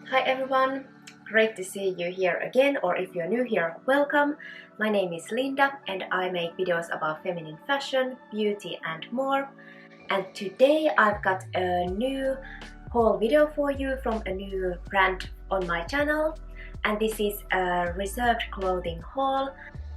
Hi everyone, great to see you here again, or if you're new here, welcome. My name is Linda and I make videos about feminine fashion, beauty and more. And today I've got a new haul video for you from a new brand on my channel. And this is a Reserved clothing haul.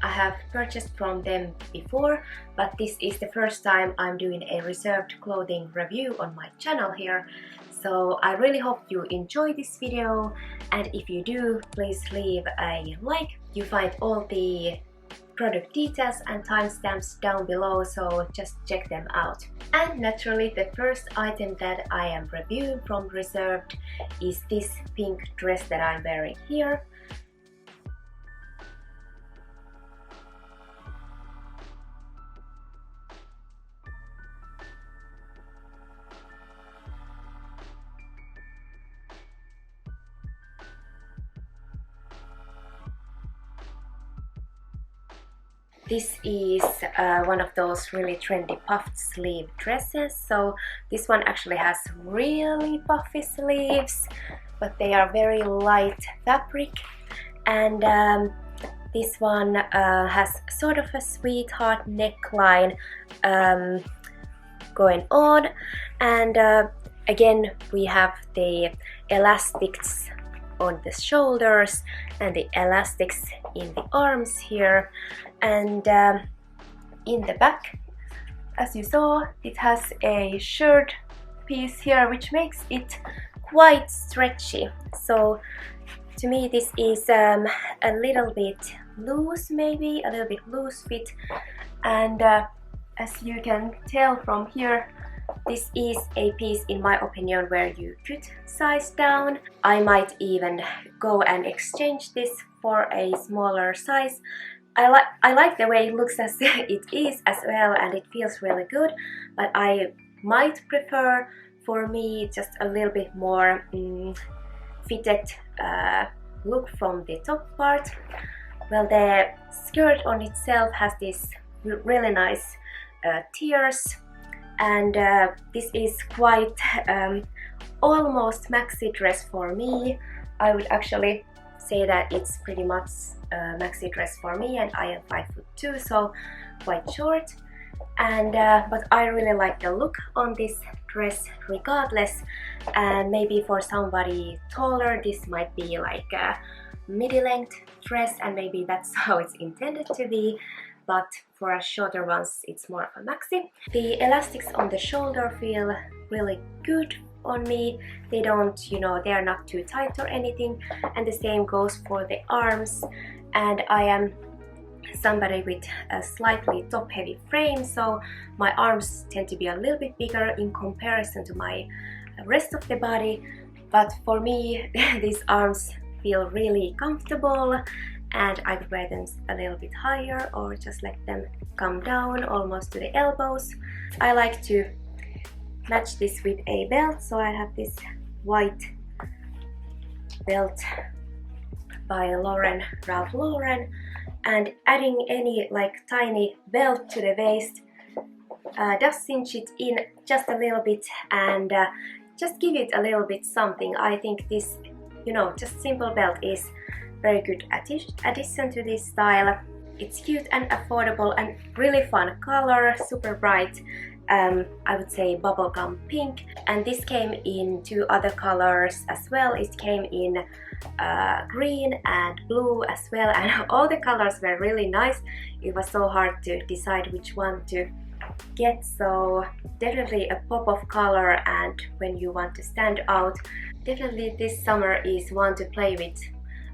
I have purchased from them before, but this is the first time I'm doing a Reserved clothing review on my channel here. So I really hope you enjoy this video, and if you do, please leave a like. You find all the product details and timestamps down below, so just check them out. And naturally, the first item that I am reviewing from Reserved is this pink dress that I'm wearing here. This is one of those really trendy puffed sleeve dresses. So this one actually has really puffy sleeves, but they are very light fabric. And this one has sort of a sweetheart neckline going on. And again, we have the elastics on the shoulders and the elastics in the arms here, and in the back, as you saw, it has a shirt piece here which makes it quite stretchy. So to me this is a little bit loose, maybe a little bit loose fit, and as you can tell from here, this is a piece, in my opinion, where you could size down. I might even go and exchange this for a smaller size. I like the way it looks as it is as well, and it feels really good, but I might prefer, for me, just a little bit more fitted look from the top part. Well, the skirt on itself has this really nice tiers, and this is quite almost maxi dress for me. I would actually say that it's pretty much a maxi dress for me, and I am 5'2", so quite short. And but I really like the look on this dress regardless, and maybe for somebody taller this might be like a midi-length dress, and maybe that's how it's intended to be, but for us shorter ones it's more of a maxi. The elastics on the shoulder feel really good on me. They don't, you know, they are not too tight or anything, and the same goes for the arms. And I am somebody with a slightly top heavy frame, so my arms tend to be a little bit bigger in comparison to my rest of the body, but for me these arms feel really comfortable, and I could wear them a little bit higher or just let them come down almost to the elbows. I like to match this with a belt, so I have this white belt by Ralph Lauren, and adding any like tiny belt to the waist does cinch it in just a little bit and just give it a little bit something. I think this, you know, just simple belt is very good addition to this style. It's cute and affordable and really fun color, super bright. I would say bubblegum pink, and this came in two other colors as well. It came in green and blue as well, and all the colors were really nice. It was so hard to decide which one to get, so definitely a pop of color, and when you want to stand out, definitely this summer is one to play with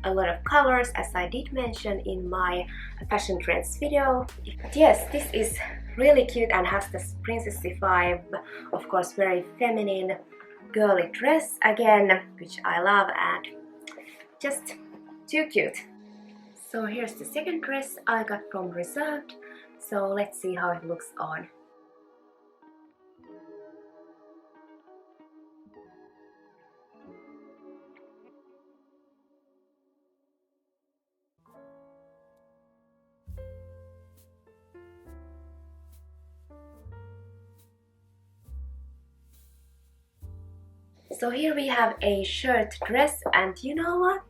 a lot of colors, as I did mention in my fashion trends video. But yes, this is really cute and has this princessy vibe, of course very feminine girly dress again, which I love, and just too cute. So here's the second dress I got from Reserved, so let's see how it looks on. So here we have a shirt dress, and you know what?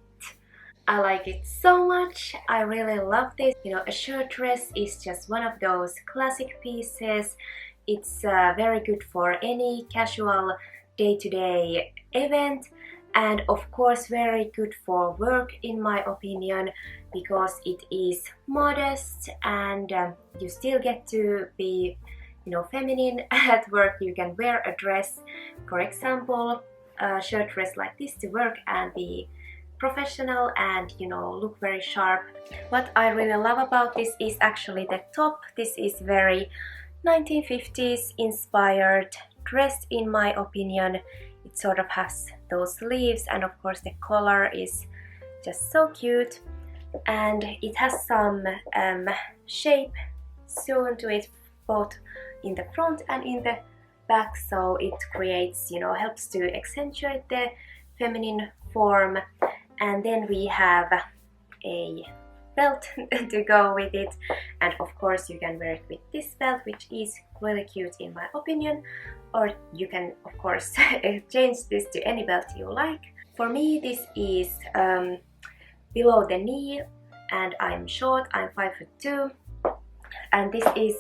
I like it so much. I really love this. You know, a shirt dress is just one of those classic pieces. It's very good for any casual day-to-day event, and of course very good for work in my opinion, because it is modest and you still get to be, you know, feminine at work. You can wear a dress, for example, a shirt dress like this to work and be professional and, you know, look very sharp. What I really love about this is actually the top. This is very 1950s inspired dress in my opinion. It sort of has those sleeves, and of course the collar is just so cute, and it has some shape sewn to it both in the front and in the back, so it creates, you know, helps to accentuate the feminine form. And then we have a belt to go with it, and of course you can wear it with this belt, which is really cute in my opinion, or you can of course change this to any belt you like. For me this is below the knee, and I'm short, I'm 5'2", and this is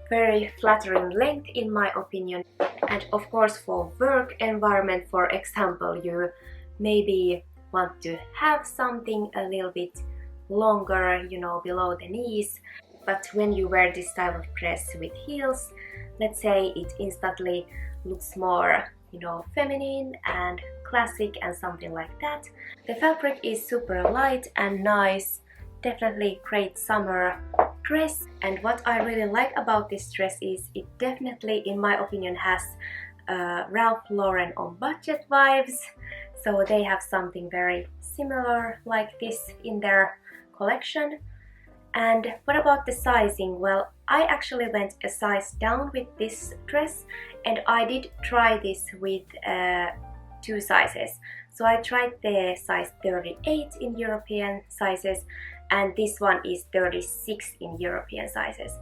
very flattering length in my opinion. And of course for work environment, for example, you maybe want to have something a little bit longer, you know, below the knees, but when you wear this type of dress with heels, let's say, it instantly looks more, you know, feminine and classic and something like that. The fabric is super light and nice, definitely great summer dress. And what I really like about this dress is it definitely, in my opinion, has Ralph Lauren on budget vibes. So they have something very similar like this in their collection. And what about the sizing? Well, I actually went a size down with this dress, and I did try this with 2 sizes. So I tried the size 38 in European sizes, and this one is 36 in European sizes.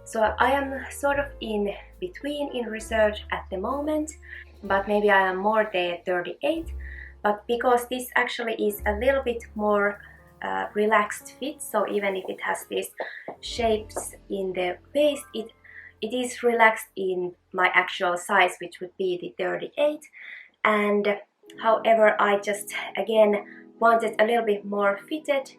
So I am sort of in between in research at the moment, but maybe I am more the 38. But because this actually is a little bit more relaxed fit, so even if it has these shapes in the waist, it is relaxed in my actual size, which would be the 38. And however, I just again wanted a little bit more fitted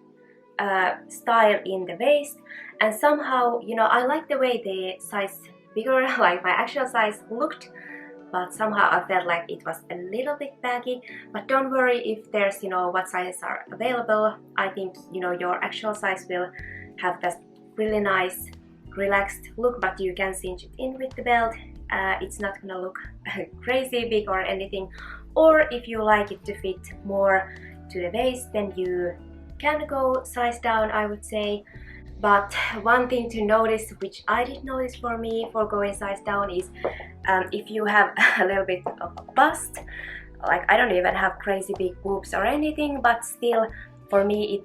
style in the waist, and somehow, you know, I like the way the size bigger, like my actual size, looked, but somehow I felt like it was a little bit baggy. But don't worry if there's, you know, what sizes are available. I think, you know, your actual size will have that really nice relaxed look, but you can cinch it in with the belt. It's not gonna look crazy big or anything. Or if you like it to fit more to the waist, then you can go size down, I would say. But one thing to notice, which I did notice for me for going size down, is if you have a little bit of a bust, like I don't even have crazy big boobs or anything, but still for me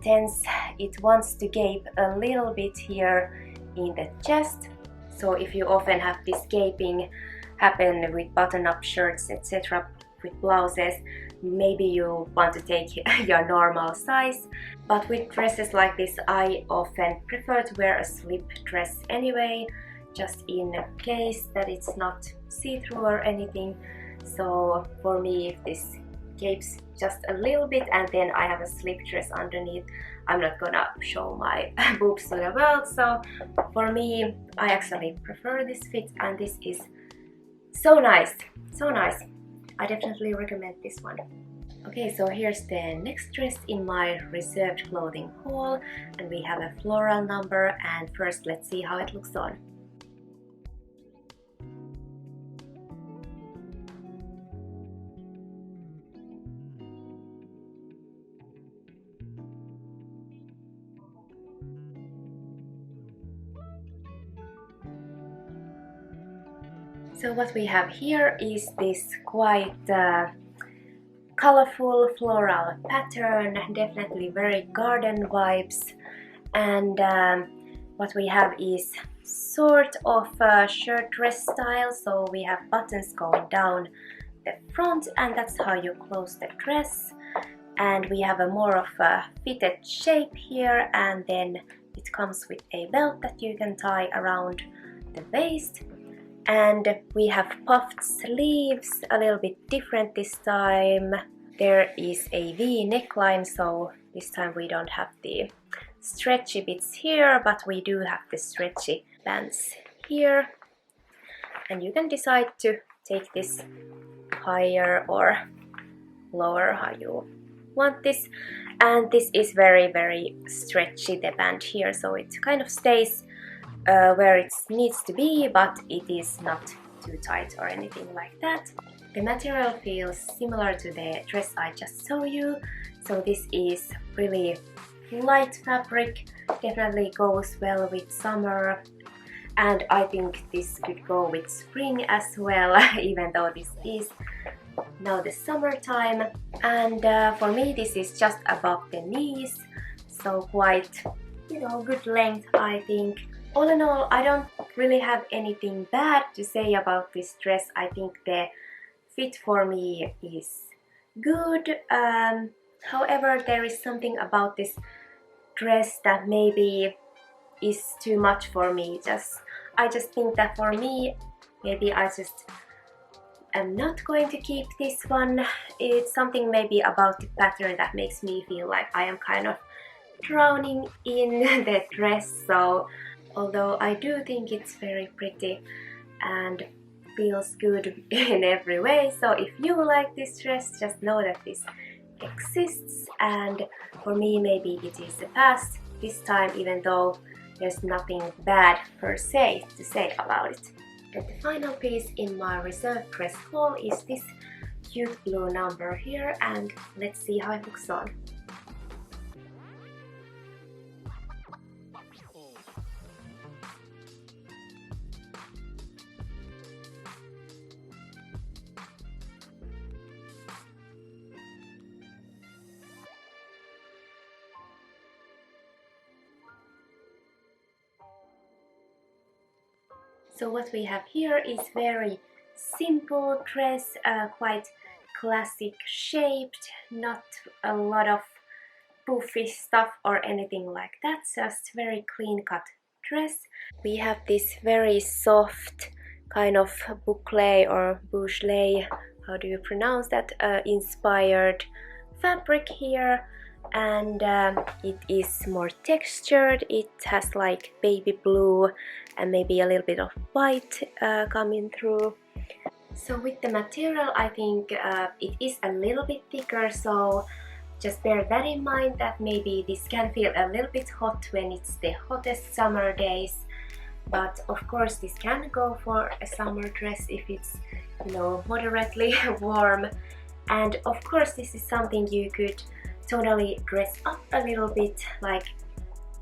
it wants to gape a little bit here in the chest. So if you often have this gaping happen with button-up shirts, etc., with blouses, maybe you want to take your normal size. But with dresses like this, I often prefer to wear a slip dress anyway, just in case that it's not see-through or anything. So for me, if this gapes just a little bit and then I have a slip dress underneath, I'm not gonna show my boobs to the world. So for me, I actually prefer this fit, and this is so nice, so nice. I definitely recommend this one. Okay, so here's the next dress in my reserved clothing haul, and we have a floral number, and first let's see how it looks on. So what we have here is this quite colorful floral pattern, definitely very garden vibes. And what we have is sort of a shirt dress style, so we have buttons going down the front, and that's how you close the dress. And we have a more of a fitted shape here, and then it comes with a belt that you can tie around the waist. And we have puffed sleeves, a little bit different this time. There is a V neckline, so this time we don't have the stretchy bits here, but we do have the stretchy bands here. And you can decide to take this higher or lower, how you want this. And this is very, very stretchy, the band here, so it kind of stays where it needs to be, but it is not too tight or anything like that. The material feels similar to the dress I just showed you, so this is really light fabric, definitely goes well with summer, and I think this could go with spring as well, even though this is now the summertime. And for me this is just above the knees, so quite, you know, good length, I think. All in all, I don't really have anything bad to say about this dress. I think the fit for me is good. However, there is something about this dress that maybe is too much for me. I just think that for me, maybe I just am not going to keep this one. It's something maybe about the pattern that makes me feel like I am kind of drowning in the dress. So although I do think it's very pretty and feels good in every way, so if you like this dress, just know that this exists, and for me maybe it is a pass this time, even though there's nothing bad per se to say about it. And the final piece in my reserve dress haul is this cute blue number here, and let's see how it looks on. So what we have here is very simple dress, quite classic shaped, not a lot of poofy stuff or anything like that, just very clean cut dress. We have this very soft kind of boucle or boucle, how do you pronounce that, inspired fabric here, and it is more textured. It has like baby blue and maybe a little bit of white coming through. So with the material, I think it is a little bit thicker, so just bear that in mind, that maybe this can feel a little bit hot when it's the hottest summer days. But of course this can go for a summer dress if it's, you know, moderately warm. And of course this is something you could totally dress up a little bit, like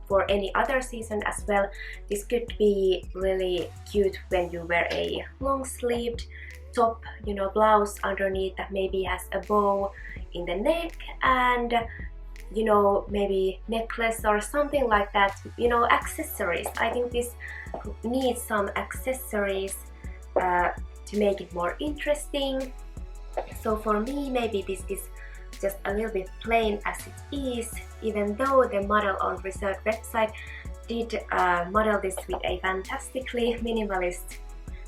for any other season as well. This could be really cute when you wear a long-sleeved top, you know, blouse underneath that maybe has a bow in the neck, and you know, maybe necklace or something like that, you know, accessories. I think this needs some accessories to make it more interesting. So for me, maybe this is just a little bit plain as it is, even though the model on Reserved website did model this with a fantastically minimalist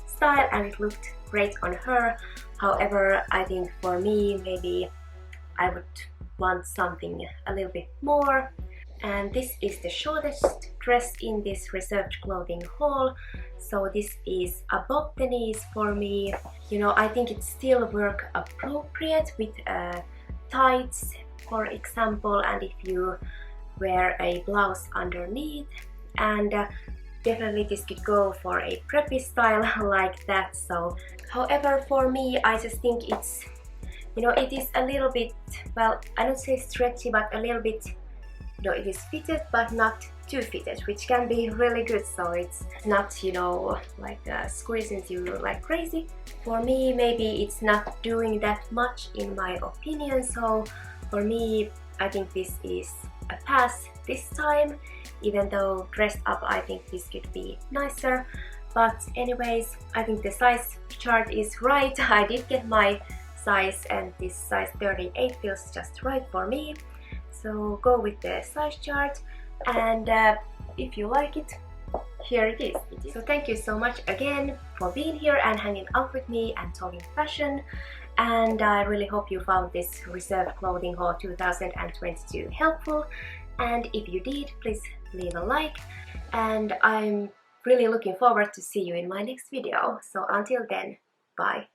style, and it looked great on her. However, I think for me, maybe I would want something a little bit more. And this is the shortest dress in this Reserved clothing haul, so this is above the knees for me. You know, I think it still work appropriate with tights, for example, and if you wear a blouse underneath, and definitely this could go for a preppy style like that. So however, for me, I just think it's, you know, it is a little bit, well, I don't say stretchy, but a little bit, you know, it is fitted but not too fitted, which can be really good, so it's not, you know, like squeezing you like crazy. For me, maybe it's not doing that much in my opinion, so for me, I think this is a pass this time, even though dressed up I think this could be nicer. But anyways, I think the size chart is right. I did get my size, and this size 38 feels just right for me. So go with the size chart, and if you like it, here it is. So thank you so much again for being here and hanging out with me and talking fashion, and I really hope you found this Reserve Clothing Haul 2022 helpful, and if you did, please leave a like, and I'm really looking forward to see you in my next video. So until then, bye!